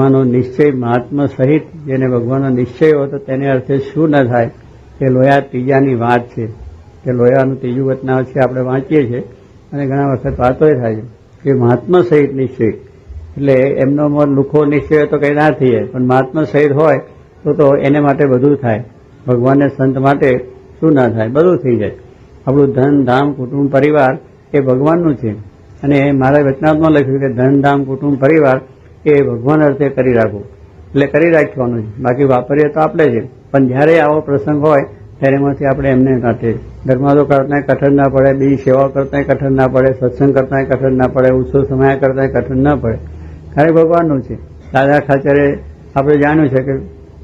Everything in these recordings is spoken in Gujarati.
આત્માનો નિશ્ચય મહાત્મા સહિત જેને ભગવાનનો નિશ્ચય હોય તો તેને અર્થે શું ન થાય તે લોયા ત્રીજાની વાત છે. તે લોયાનું ત્રીજું વચનાવત છે, આપણે વાંચીએ છીએ અને ઘણા વખત વાતોય થાય છે કે મહાત્મા સહિત નિશ્ચય એટલે એમનો લુખો નિશ્ચય તો કંઈ ના થઈ જાય, પણ મહાત્મા સહિત હોય તો એને માટે બધું થાય. ભગવાનને સંત માટે શું ના થાય, બધું થઈ જાય. આપણું ધન ધામ કુટુંબ પરિવાર એ ભગવાનનું છે અને મારા વચનાવતમાં લખ્યું કે ધન ધામ કુટુંબ પરિવાર એ ભગવાન અર્થે કરી રાખવું, એટલે કરી રાખવાનું છે. બાકી વાપરીએ તો આપણે છે, પણ જ્યારે આવો પ્રસંગ હોય ત્યારે એમાંથી આપણે એમને કાઢે. ધર્માદો કરતા કઠણ ના પડે, બીજી સેવાઓ કરતા કઠણ ના પડે, સત્સંગ કરતા કઠણ ના પડે, ઉત્સવ સમય કરતા કઠણ ના પડે. કારણ ભગવાનનું છે. દાદા ખાચરે આપણે જાણ્યું છે કે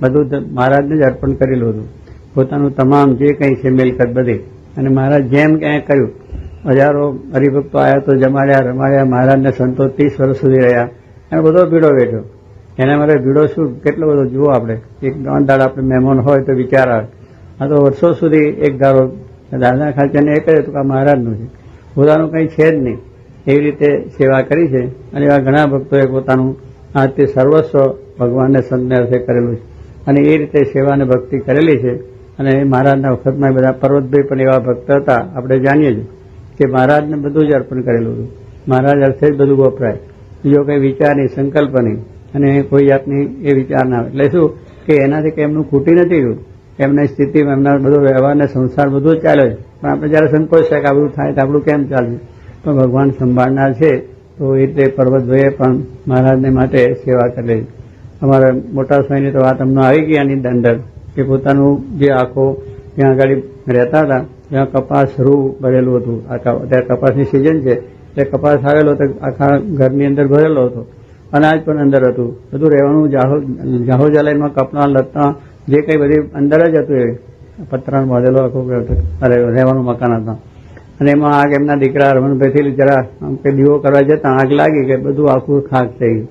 બધું મહારાજને જ અર્પણ કરેલું હતું, પોતાનું તમામ જે કંઈ છે મિલકત બધી. અને મહારાજ જેમ ક્યાંય કર્યું, હજારો હરિભક્તો આવ્યા તો જમાડ્યા રમાડ્યા. મહારાજને સંતો 30 વર્ષ સુધી રહ્યા અને બધો ભીડો બેઠો. એના માટે ભીડો શું કેટલો બધો જુઓ આપણે. એક ત્રણ દાડા આપણે મહેમાન હોય તો વિચાર આવે. આ તો વર્ષો સુધી એક ધારો દાદા ખાચરને એ કહ્યું હતું કે આ મહારાજનું છે, પોતાનું કંઈ છે જ નહીં. એવી રીતે સેવા કરી છે અને એવા ઘણા ભક્તોએ પોતાનું આજથી સર્વસ્વ ભગવાનને સંતને અર્થે કરેલું છે અને એ રીતે સેવા અને ભક્તિ કરેલી છે. અને મહારાજના વખતમાં બધા પર્વતભાઈ પણ એવા ભક્ત હતા, આપણે જાણીએ છીએ કે મહારાજને બધું જ અર્પણ કરેલું હતું. મહારાજ અર્થે જ બધું વપરાય, બીજો કંઈ વિચાર નહીં, સંકલ્પ નહીં અને કોઈ જાતની એ વિચાર ના આવે. એટલે શું કે એનાથી કંઈ એમનું ખૂટી નથી ગયું. એમની સ્થિતિમાં એમના બધો વ્યવહાર ને સંસાર બધું જ ચાલે છે, પણ આપણે જ્યારે સંકોચ છે કે આ બધું થાય તો આપણું કેમ ચાલશે, પણ ભગવાન સંભાળનાર છે. તો એ રીતે પર્વતભાઈએ પણ મહારાજને માટે સેવા કરેલી. અમારા મોટા સ્વામીની તો વાત અમને આવી ગઈ આની અંદર કે પોતાનું જે આખો ત્યાં આગળ રહેતા હતા ત્યાં કપાસ રૂ ભરેલું હતું. અત્યારે કપાસની સિઝન છે એટલે કપાસ આવેલો તો આખા ઘરની અંદર ભરેલો હતો, અનાજ પણ અંદર હતું, બધું રહેવાનું જાહો જલાઈમાં કપડાં લત્તા જે કંઈ બધી અંદર જ હતું. એ પતરાનું બાંધેલો આખું રહેવાનું મકાન હતા અને એમાં આગ એમના દીકરા રમણભાઈથી જરા કે દીવો કરવા જતા આગ લાગી કે બધું આખું ખાક થઈ ગયું,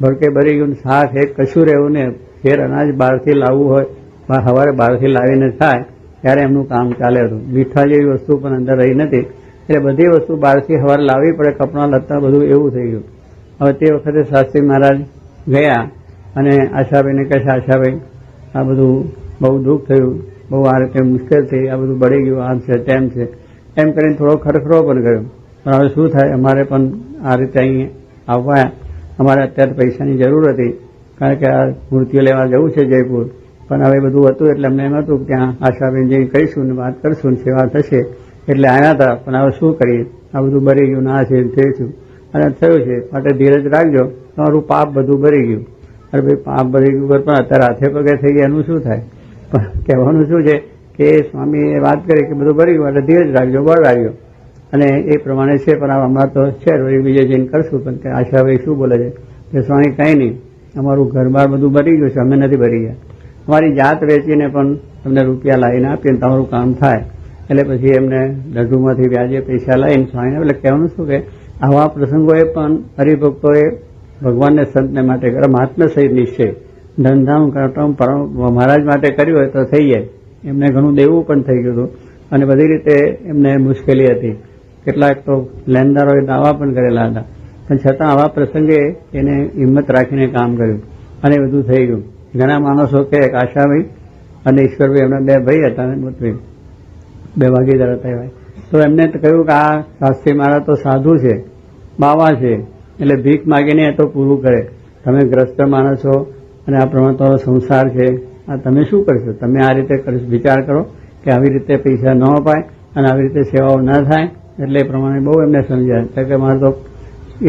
ભડકે ભરી ગયું. શાક એક કશું રહેવું ને ફેર અનાજ બહારથી લાવવું હોય, સવારે બહારથી લાવીને થાય ત્યારે એમનું કામ ચાલે હતું. મીઠા જેવી વસ્તુ પણ અંદર રહી નથી, એટલે બધી વસ્તુ બહારથી સવારે લાવવી પડે, કપડાં લત્તા બધું એવું થઈ ગયું. હવે તે વખતે શાસ્ત્રી મહારાજ ગયા અને આશાભાઈને કહે છે, આશાભાઈ આ બધું બહુ દુઃખ થયું, બહુ આ રીતે મુશ્કેલ થઈ, આ બધું બળી ગયું, આમ છે તેમ છે, એમ કરીને થોડો ખરખરો પણ ગયો. પણ હવે શું થાય, અમારે પણ આ રીતે અહીં આવવા, અમારે અત્યારે પૈસાની જરૂર હતી કારણ કે આ મૂર્તિઓ લેવા જવું છે જયપુર. પણ હવે બધું હતું એટલે અમને એમ હતું કે ત્યાં આશાબેન જઈને કહીશું ને વાત કરશું ને સેવા થશે એટલે આવ્યા હતા. પણ હવે શું કરીએ, આ બધું બળી ગયું, ના છે થયું અને થયું છે, માટે ધીરજ રાખજો, તમારું પાપ બધું ભરી ગયું. અરે ભાઈ પાપ ભરી ગયું પણ અત્યારે હાથે પગે થઈ ગયા એનું શું થાય. પણ કહેવાનું શું છે કે સ્વામીએ વાત કરી કે બધું ભરી ગયું એટલે ધીરજ રાખજો, બળ રાખજો અને એ પ્રમાણે છે. પણ હમણાં તો છે બીજે જઈને કરશું. પણ કે આશાભાઈ શું બોલે છે કે સ્વામી કંઈ નહીં, અમારું ઘર બાર બધું ભરી ગયું છે, અમે નથી ભરી ગયા, અમારી જાત વેચીને પણ તમને રૂપિયા લાવીને આપીને તમારું કામ થાય. એટલે પછી એમને દઢુમાંથી વ્યાજે પૈસા લઈને સ્વામીને એટલે કહેવાનું શું કે આવા પ્રસંગોએ પણ હરિભક્તોએ ભગવાનને સંતને માટે કરે. મહાત્મા સહિત નિશ્ચય ધંધામ કરતા મહારાજ માટે કર્યું હોય તો થઈ જાય. એમને ઘણું દેવું પણ થઈ ગયું હતું અને બધી રીતે એમને મુશ્કેલી હતી. કેટલાક તો લેણદારોએ દાવા પણ કરેલા હતા, પણ છતાં આવા પ્રસંગે એને હિંમત રાખીને કામ કર્યું અને બધું થઈ ગયું. ઘણા માણસો કે આશાભાઈ અને ઈશ્વરભાઈ એમના બે ભાઈ હતા ને મોટભાઈ, બે ભાગીદાર હતા એવા. તો એમને કહ્યું કે આ શાસ્ત્રી મહારાજ તો સાધુ છે, બાવા છે, એટલે ભીખ માગીને એ તો પૂરું કરે. તમે ગ્રસ્ત માણસ છો અને આ પ્રમાણે તમારો સંસાર છે, આ તમે શું કરશો? તમે આ રીતે વિચાર કરો કે આવી રીતે પૈસા ન અપાય અને આવી રીતે સેવાઓ ન થાય. એટલે એ પ્રમાણે બહુ એમને સમજાય કે મારે તો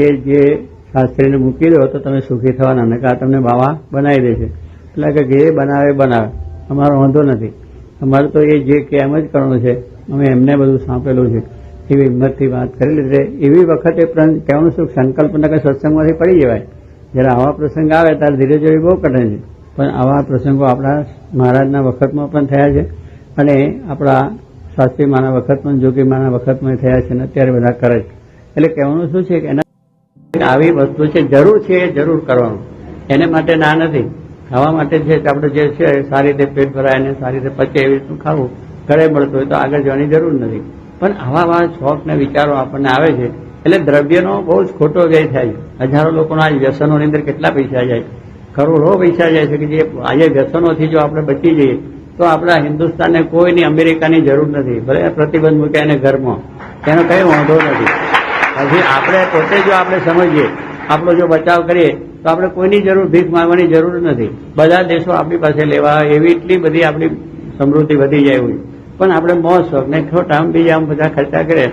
એ જે શાસ્ત્રીને મૂકી દો તો તમે સુખી થવાના, ને કે આ તમને બાવા બનાવી દે છે. એટલે કે જે બનાવે અમારો વાંધો નથી, અમારે તો એ જે કે એમ જ કરવાનું છે, અમે એમને બધું સાંપેલું છે. એવી હિંમતથી વાત કરી લીધે. એવી વખતે કહેવાનું શું સંકલ્પ ન કે સત્સંગમાંથી પડી જવાય. જ્યારે આવા પ્રસંગ આવે ત્યારે ધીરે ધીરે બહુ કઠિન છે, પણ આવા પ્રસંગો આપણા મહારાજના વખતમાં પણ થયા છે અને આપણા શાસ્ત્રી માના વખતમાં, જોગી માના વખતમાં થયા છે અને અત્યારે બધા કરે છે. એટલે કહેવાનું શું છે કે એના આવી વસ્તુ છે, જરૂર છે એ જરૂર કરવાનું, એને માટે ના નથી. ખાવા માટે છે કે આપણે જે છે સારી રીતે પેટ ભરાય ને સારી રીતે પચે એવી રીતનું ખાવું ઘરે મળતું હોય તો આગળ જવાની જરૂર નથી. પણ આવા શોખ ને વિચારો આપણને આવે છે એટલે દ્રવ્યનો બહુ જ ખોટો વ્યય થાય છે. હજારો લોકોના વ્યસનોની અંદર કેટલા પૈસા જાય. કરોડો પૈસા જાય છે કે જે આજે વ્યસનોથી જો આપણે બચી જઈએ તો આપણા હિન્દુસ્તાનને કોઈની અમેરિકાની જરૂર નથી, ભલે પ્રતિબંધ મૂકે એને ઘરમાં, એનો કઈ વાંધો નથી. હજી આપણે પોતે જો આપણે સમજીએ, આપણો જો બચાવ કરીએ તો આપણે કોઈની જરૂર, ભીખ માંગવાની જરૂર નથી. બધા દેશો આપણી પાસે લેવા એવી એટલી બધી આપણી સમૃદ્ધિ વધી જાય હોય, પણ આપણે મોજ શોખ ને ખોટા બીજા બધા ખર્ચા કરે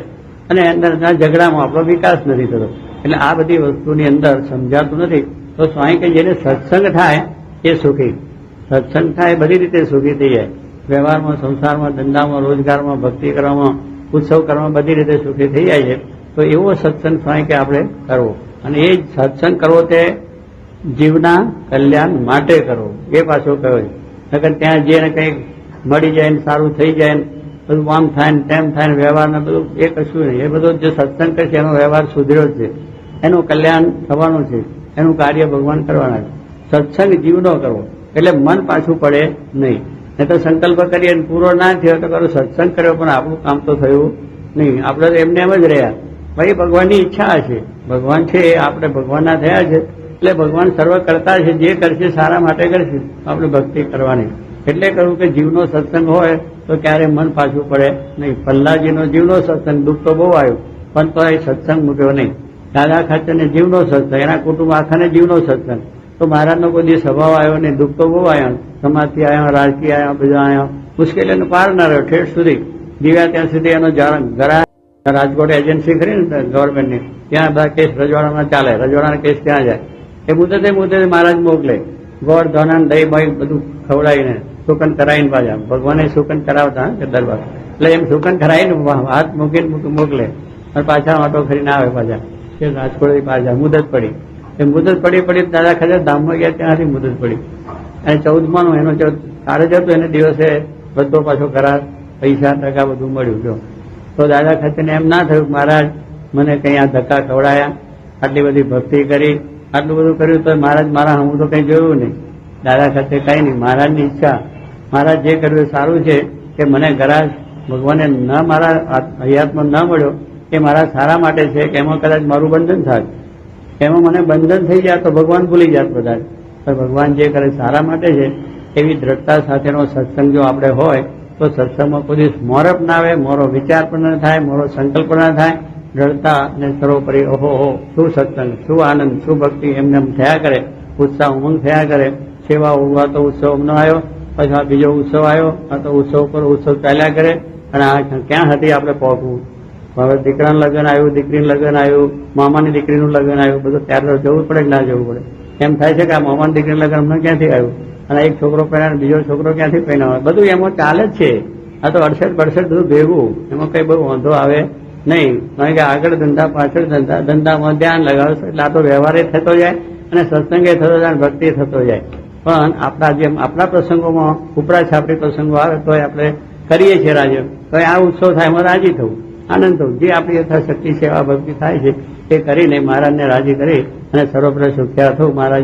અને અંદરના ઝઘડામાં આપણો વિકાસ નથી થતો. એટલે આ બધી વસ્તુની અંદર સમજાતું નથી. તો સ્વામી કે જેને સત્સંગ થાય એ સુખી, સત્સંગ થાય બધી રીતે સુખી થઈ જાય. વ્યવહારમાં, સંસારમાં, ધંધામાં, રોજગારમાં, ભક્તિ કરવામાં, ઉત્સવ કરવામાં બધી રીતે સુખી થઈ જાય છે. તો એવો સત્સંગ સ્વામી કે આપણે કરવો, અને એ સત્સંગ કરવો તે જીવના કલ્યાણ માટે કરવો, એ પાછો કહ્યો છે. નકર ત્યાં જે કંઈક મળી જાય ને સારું થઈ જાય ને બધું આમ થાય ને તેમ થાય ને વ્યવહારને બધું એ કશું નહીં. એ બધો જે સત્સંગ કરશે એનો વ્યવહાર સુધર્યો છે, એનું કલ્યાણ થવાનું છે, એનું કાર્ય ભગવાન કરવાના છે. સત્સંગ જીવનો કરવો એટલે મન પાછું પડે નહીં. નહીં તો સંકલ્પ કરીએ ને પૂરો ના થયો તો કરો સત્સંગ કર્યો પણ આપણું કામ તો થયું નહીં. આપણે તો એમને એમ જ રહ્યા. ભાઈ ભગવાનની ઈચ્છા છે, ભગવાન છે એ આપણે ભગવાનના થયા છે એટલે ભગવાન સર્વ કરતા છે, જે કરશે સારા માટે કરશે, આપણે ભક્તિ કરવાની. એટલે કહ્યું કે જીવનો સત્સંગ હોય તો ક્યારે મન પાછું પડે નહીં. પ્રહલાદજીનો જીવનો સત્સંગ, દુઃખ તો બહુ આવ્યું પણ તો એ સત્સંગ મૂક્યો નહીં. દાદા ખાચરને જીવનો સત્સંગ, એના કુટુંબ આખાને જીવનો સત્સંગ. તો મહારાજનો કોઈ દિવસ સ્વભાવ આવ્યો નહીં, દુઃખ તો બહુ આવ્યા, સમાજથી આવ્યા, રાજકીય આવ્યા, બધા આવ્યા, મુશ્કેલીનો પાર ના રહ્યો. ઠેઠ સુધી જીવ્યા ત્યાં સુધી એનો ગરા રાજકોટ એજન્સી ખરી ને ગવર્મેન્ટની, ત્યાં બધા કેસ રજવાડામાં ચાલે, રજવાડાના કેસ ત્યાં જાય. એ મુદતે મહારાજ મોકલે, ગોળ ધોનાન દહીં બહીં બધું ખવડાવીને સુકન કરાવીને પાછા. ભગવાને સુકન કરાવતા કે દરબાર, એટલે એમ સુકન કરાવીને હાથ મૂકીને મોકલે અને પાછા ઓટો કરીને આવે પાછા કે રાજકોટ પાછા. મુદત પડી, એ મુદત પડી દાદા ખાચર ધામમાં ગયા, ત્યાંથી મુદત પડી. અને 14માનો એનો કાર્ય હતો, એને દિવસે બધો પાછો કરાર, પૈસા ટકા બધું મળ્યું. જો તો દાદા ખાચરને એમ ના થયું મહારાજ મને કઈ આ ધક્કા ખવડાયા, આટલી બધી ભક્તિ કરી, આટલું બધું કર્યું તો મહારાજ મારા હું તો કઈ જોયું નહીં. દાદા ખાચર કઈ નહીં, મહારાજની ઈચ્છા, મહારાજ જે કર્યું સારું છે કે મને ગરાજ ભગવાને ન મારા હયાતમાં ન મળ્યો એ મારા સારા માટે છે, કે એમાં કદાચ મારું બંધન થાય, એમાં મને બંધન થઈ જાય તો ભગવાન ભૂલી જાત બધા. પણ ભગવાન જે કરે સારા માટે છે એવી દ્રઢતા સાથેનો સત્સંગ જો આપણે હોય તો સત્સંગમાં કોઈ દિવસ મોરપ ના આવે, મોરો વિચાર પણ ન થાય, મોરો સંકલ્પ ના થાય. દ્રઢતા અને સર્વોપરી ઓહો શું સત્સંગ, શું આનંદ, શું ભક્તિ એમને એમ થયા કરે, ઉત્સાહ ઉમંગ થયા કરે. સેવા ઉભા તો ઉત્સવ અમનો આવ્યો, પછી આ બીજો ઉત્સવ આવ્યો, આ તો ઉત્સવ પર ઉત્સવ ચાલ્યા કરે. અને આ ક્યાં હતી આપણે પહોંચવું. હવે દીકરાનું લગ્ન આવ્યું, દીકરીનું લગ્ન આવ્યું, મામાની દીકરીનું લગ્ન આવ્યું, બધું ત્યારે જવું પડે કે ના જવું પડે. એમ થાય છે કે આ મામાની દીકરીનું લગ્ન અમને ક્યાંથી આવ્યું, અને એક છોકરો પહેરાય, બીજો છોકરો ક્યાંથી પહેરાવે, બધું એમાં ચાલે જ છે. આ તો 68 બધું ભેગું, એમાં કઈ બહુ વાંધો આવે નહીં. કારણ કે આગળ ધંધા, પાછળ ધંધા, ધંધામાં ધ્યાન લગાવશો એટલે આ તો વ્યવહાર થતો જાય અને સત્સંગે થતો જાય, ભક્તિ થતો જાય. પણ આપણા જેમ આપણા પ્રસંગોમાં ઉપરા છાપરી પ્રસંગો આવે તો આપણે કરીએ છીએ રાજ્ય, તો આ ઉત્સવ થાય એમાં રાજી થવું, આનંદ થવું. જે આપણી યથાશક્તિ સેવા ભક્તિ થાય છે એ કરીને મહારાજને રાજી કરી અને સર્વપ્ર સુખ્યા થવું. મહારાજ